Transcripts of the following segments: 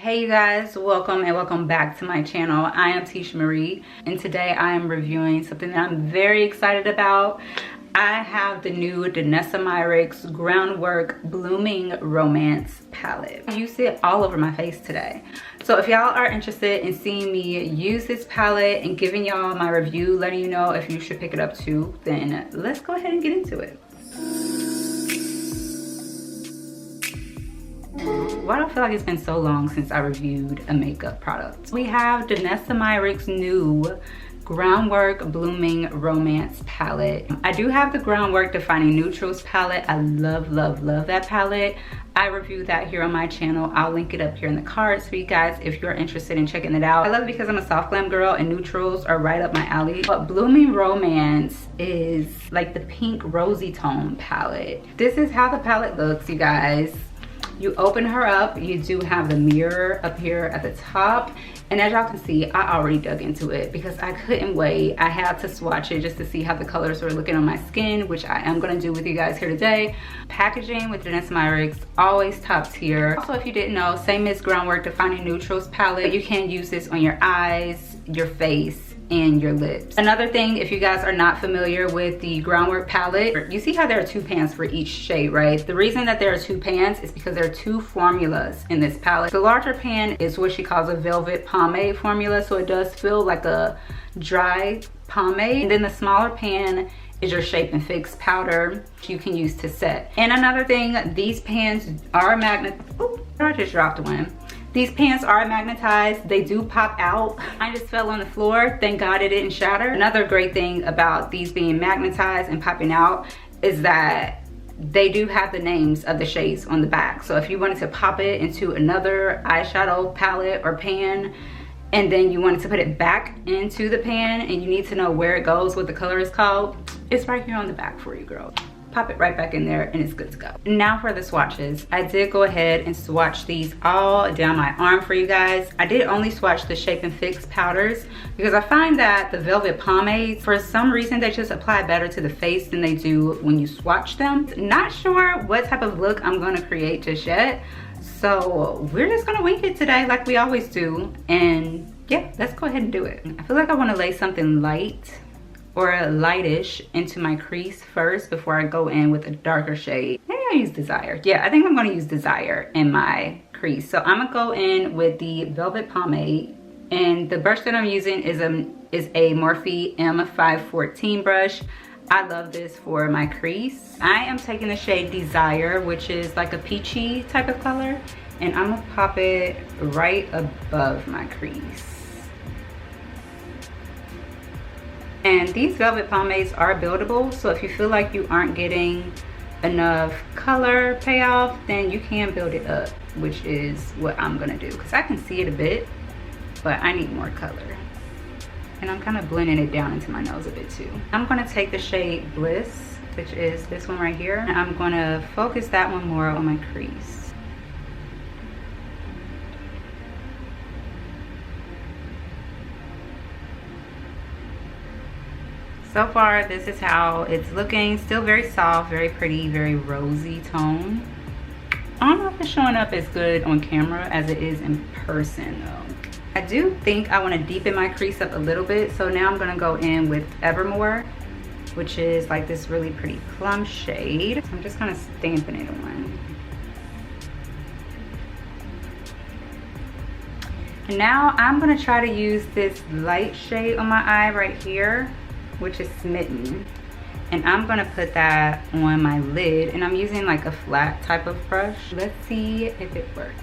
Hey you guys, welcome back to my channel. I am iteshamarie, and today I am reviewing something that I'm very excited about. I have the new Danessa Myricks Groundwork Blooming Romance palette. I used it all over my face today. So if y'all are interested in seeing me use this palette and giving y'all my review, letting you know if you should pick it up too, then let's go ahead and get into it. Why do I feel like it's been so long since I reviewed a makeup product? We have Danessa Myricks' new Groundwork Blooming Romance palette. I do have the Groundwork Defining Neutrals palette. I love that palette. I reviewed that here on my channel. I'll link it up here in the cards for you guys if you're interested in checking it out. I love it because I'm a soft glam girl and neutrals are right up my alley. But Blooming Romance is like the pink rosy tone palette. This is how the palette looks, you guys. You open her up, you do have the mirror up here at the top. And as y'all can see, I already dug into it because I couldn't wait. I had to swatch it just to see how the colors were looking on my skin, which I am gonna do with you guys here today. Packaging with Danessa Myricks, always top tier. Also, if you didn't know, same as Groundwork Defining Neutrals palette, you can use this on your eyes, your face, and your lips. Another thing, if you guys are not familiar with the Groundwork palette, you see how there are two pans for each shade, right? The reason that there are two pans is because there are two formulas in this palette. The larger pan is what she calls a velvet pomade formula, so it does feel like a dry pomade. And then the smaller pan is your Shape and Fix powder you can use to set. And another thing, these pans are I just dropped one. These pans are magnetized. They do pop out. I just fell on the floor. Thank God it didn't shatter. Another great thing about these being magnetized and popping out is that they do have the names of the shades on the back. So if you wanted to pop it into another eyeshadow palette or pan, and then you wanted to put it back into the pan and you need to know where it goes, what the color is called, it's right here on the back for you, girl. Pop it right back in there and it's good to go. Now for the swatches. I did go ahead and swatch these all down my arm for you guys. I did only swatch the Shape and Fix powders because I find that the velvet pomades, for some reason, they just apply better to the face than they do when you swatch them. Not sure what type of look I'm gonna create just yet. So we're just gonna wing it today like we always do. And yeah, let's go ahead and do it. I feel like I wanna lay something light or lightish into my crease first before I go in with a darker shade. Maybe I'll use Desire. Yeah, I think I'm gonna use Desire in my crease. So I'm gonna go in with the Velvet Pomade, and the brush that I'm using is a Morphe M514 brush. I love this for my crease. I am taking the shade Desire, which is like a peachy type of color, and I'm gonna pop it right above my crease. And these velvet pomades are buildable, so if you feel like you aren't getting enough color payoff, then you can build it up, which is what I'm gonna do, because I can see it a bit, but I need more color. And I'm kind of blending it down into my nose a bit too. I'm gonna take the shade Bliss, which is this one right here, and I'm gonna focus that one more on my crease. So far, this is how it's looking. Still very soft, very pretty, very rosy tone. I don't know if it's showing up as good on camera as it is in person though. I do think I want to deepen my crease up a little bit. So now I'm gonna go in with Evermore, which is like this really pretty plum shade. So I'm just kind of stamping it on. And now I'm gonna try to use this light shade on my eye right here, which is Smitten, and I'm gonna put that on my lid, and I'm using like a flat type of brush. Let's see if it works.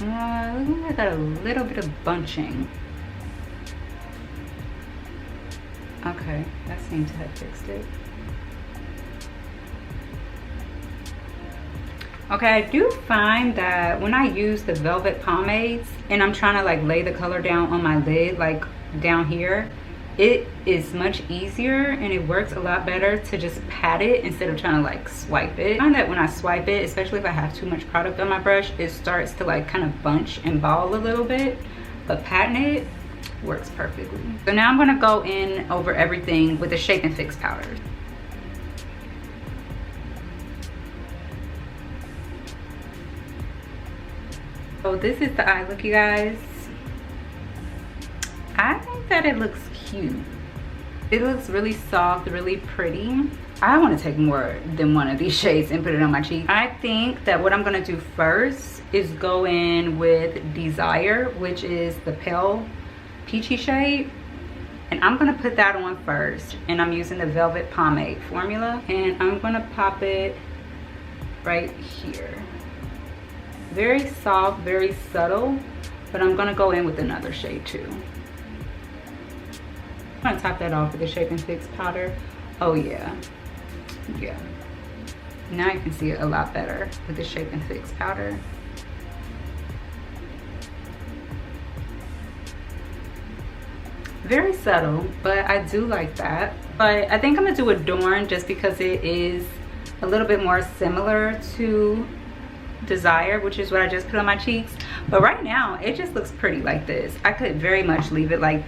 I got a little bit of bunching. Okay, that seems to have fixed it. Okay, I do find that when I use the velvet pomades and I'm trying to like lay the color down on my lid, like down here, it is much easier and it works a lot better to just pat it instead of trying to like swipe it. I find that when I swipe it, especially if I have too much product on my brush, it starts to like kind of bunch and ball a little bit, but patting it works perfectly. So now I'm gonna go in over everything with the Shape and Fix powder. So this is the eye look, you guys. I think that it looks cute. It looks really soft, really pretty. I want to take more than one of these shades and put it on my cheek. I think that what I'm going to do first is go in with Desire, which is the pale peachy shade. And I'm going to put that on first. And I'm using the Velvet Pomade formula. And I'm going to pop it right here. Very soft, very subtle. But I'm going to go in with another shade too. I'm gonna top that off with the Shape and Fix powder. Oh yeah, yeah. Now you can see it a lot better with the Shape and Fix powder. Very subtle, but I do like that. But I think I'm gonna do Adorn just because it is a little bit more similar to Desire, which is what I just put on my cheeks. But right now, it just looks pretty like this. I could very much leave it like,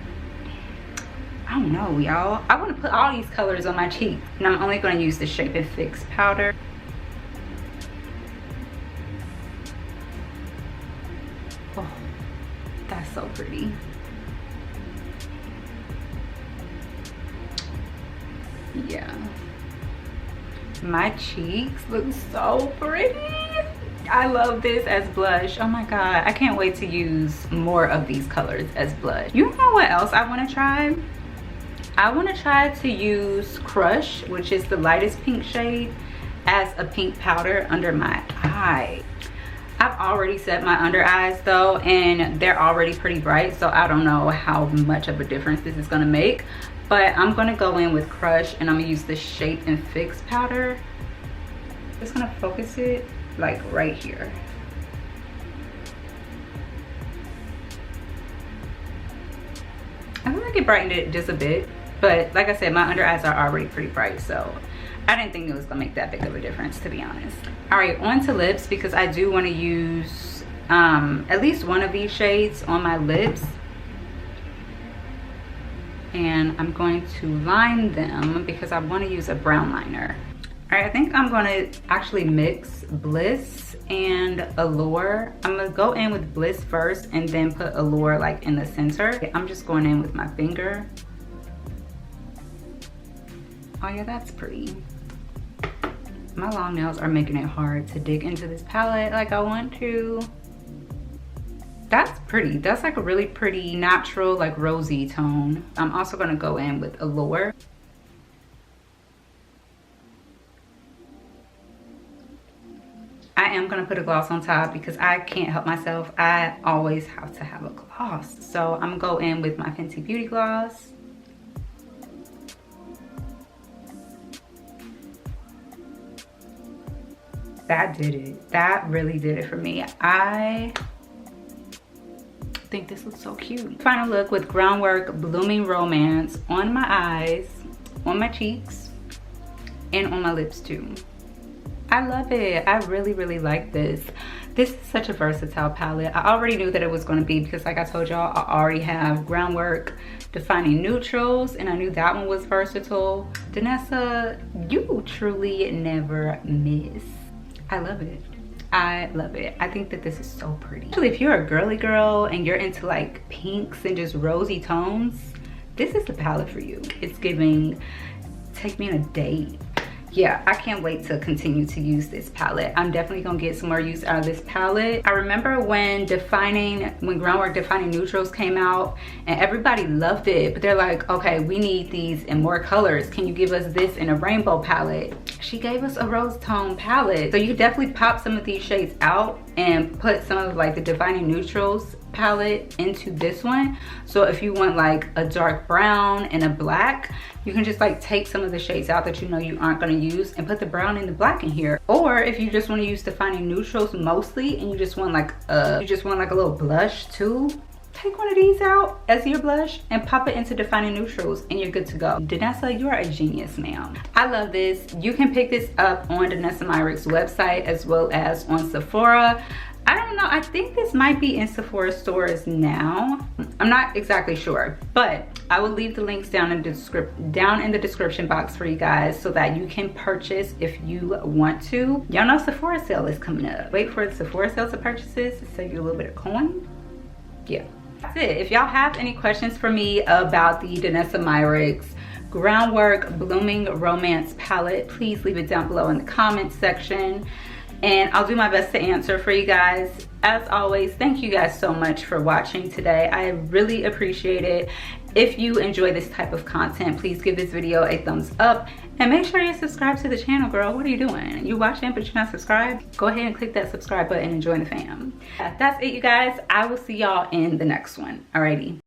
I don't know, y'all. I want to put all these colors on my cheek. And I'm only going to use the Shape and Fix powder. Oh, that's so pretty. Yeah. My cheeks look so pretty. I love this as blush. Oh my God. I can't wait to use more of these colors as blush. You know what else I want to try? I want to try to use Crush, which is the lightest pink shade, as a pink powder under my eye. I've already set my under eyes though, and they're already pretty bright, so I don't know how much of a difference this is going to make. But I'm going to go in with Crush, and I'm going to use the Shape and Fix powder. Just going to focus it like right here. I feel like it brightened it just a bit. But like I said, my under eyes are already pretty bright, so I didn't think it was gonna make that big of a difference, to be honest. All right, on to lips, because I do want to use at least one of these shades on my lips. And I'm going to line them because I want to use a brown liner. All right, I think I'm going to actually mix Bliss and Allure. I'm going to go in with Bliss first and then put Allure like in the center. I'm just going in with my finger. Oh yeah, that's pretty. My long nails are making it hard to dig into this palette like I want to. That's pretty. That's like a really pretty natural, like rosy tone. I'm also gonna go in with Allure. I am gonna put a gloss on top because I can't help myself. I always have to have a gloss. So I'm gonna go in with my Fenty Beauty gloss. That did it. That really did it for me. I think this looks so cute. Final look with Groundwork Blooming Romance on my eyes, on my cheeks, and on my lips too. I love it. I really, really like this. This is such a versatile palette. I already knew that it was going to be because, like I told y'all, I already have Groundwork Defining Neutrals, and I knew that one was versatile. Danessa, you truly never miss. I love it. I love it. I think that this is so pretty. Actually, if you're a girly girl and you're into like pinks and just rosy tones, this is the palette for you. It's giving, take me on a date. Yeah, I can't wait to continue to use this palette. I'm definitely gonna get some more use out of this palette. I remember when Groundwork Defining Neutrals came out and everybody loved it, but they're like, okay, we need these in more colors. Can you give us this in a rainbow palette? She gave us a rose tone palette. So you definitely pop some of these shades out and put some of like the Defining Neutrals palette into this one. So if you want like a dark brown and a black, you can just like take some of the shades out that you know you aren't going to use and put the brown and the black in here. Or if you just want to use Defining Neutrals mostly and you just want like a little blush too, take one of these out as your blush and pop it into Defining Neutrals and you're good to go. Danessa, you are a genius, ma'am. I love this. You can pick this up on Danessa Myricks website as well as on Sephora. I don't know, I think this might be in Sephora stores now. I'm not exactly sure, but I will leave the links down in the description box for you guys so that you can purchase if you want to. Y'all know Sephora sale is coming up. Wait for the Sephora sale to purchase this to save you a little bit of coin. Yeah, that's it. If y'all have any questions for me about the Danessa Myricks Groundwork Blooming Romance palette, please leave it down below in the comments section, and I'll do my best to answer for you guys. As always, thank you guys so much for watching today. I really appreciate it. If you enjoy this type of content, please give this video a thumbs up and make sure you subscribe to the channel, girl. What are you doing? You watching but you're not subscribed? Go ahead and click that subscribe button and join the fam. That's it, you guys. I will see y'all in the next one. Alrighty.